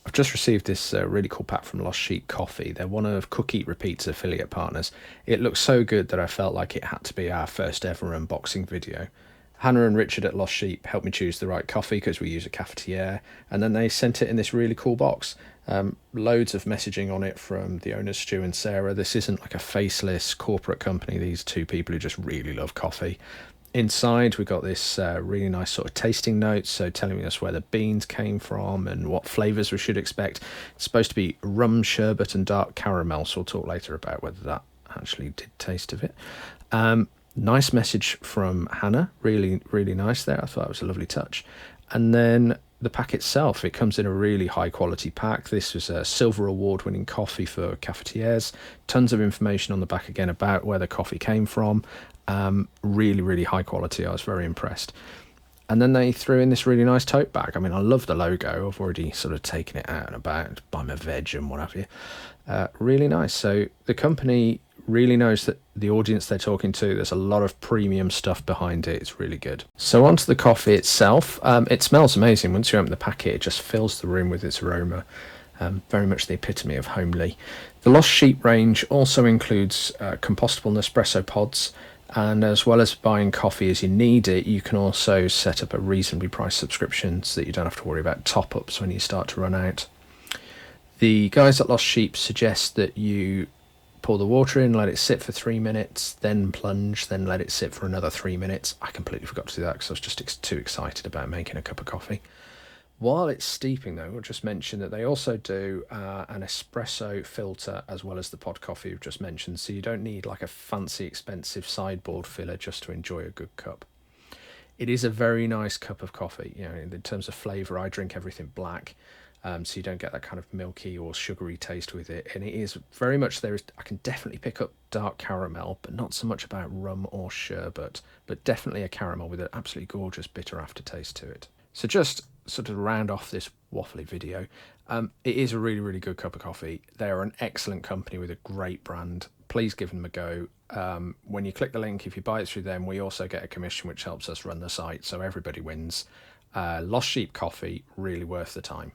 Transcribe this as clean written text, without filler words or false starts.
I've just received this really cool pack from Lost Sheep Coffee. They're one of Cook Eat Repeat's affiliate partners. It looks so good that I felt like it had to be our first ever unboxing video. Hannah and Richard at Lost Sheep helped me choose the right coffee because we use a cafetiere, and then they sent it in this really cool box. Loads of messaging on it from the owners, Stu and Sarah. This isn't like a faceless corporate company. These two people who just really love coffee. Inside, we got this really nice sort of tasting notes, so telling us where the beans came from and what flavours we should expect. It's supposed to be rum, sherbet, and dark caramel, so we'll talk later about whether that actually did taste of it. Nice message from Hannah, really, really nice there. I thought it was a lovely touch. And then the pack itself, it comes in a really high quality pack. This was a silver award winning coffee for cafetiers. Tons of information on the back again about where the coffee came from. Really, really high quality. I was very impressed. And then they threw in this really nice tote bag. I mean, I love the logo. I've already sort of taken it out and about, buy my veg and what have you. Really nice. So the company really knows that the audience they're talking to, there's a lot of premium stuff behind it. It's really good. So onto the coffee itself. It smells amazing. Once you open the packet, it just fills the room with its aroma. Very much the epitome of homely. The Lost Sheep range also includes compostable Nespresso pods, and as well as buying coffee as you need it, you can also set up a reasonably priced subscription so that you don't have to worry about top-ups when you start to run out. The guys at Lost Sheep suggest that you pour the water in, let it sit for 3 minutes, then plunge, then let it sit for another 3 minutes. I completely forgot to do that because I was just too excited about making a cup of coffee. While it's steeping, though, we'll just mention that they also do an espresso filter as well as the pod coffee we've just mentioned, so you don't need like a fancy, expensive sideboard filler just to enjoy a good cup. It is a very nice cup of coffee. You know, in terms of flavour, I drink everything black, so you don't get that kind of milky or sugary taste with it. And it is very much I can definitely pick up dark caramel, but not so much about rum or sherbet, but definitely a caramel with an absolutely gorgeous bitter aftertaste to it. So just sort of round off this waffly video, it is a really, really good cup of coffee. They are an excellent company with a great brand. Please give them a go. When you click the link, if you buy it through them, we also get a commission, which helps us run the site, so everybody wins. Lost Sheep Coffee, really worth the time.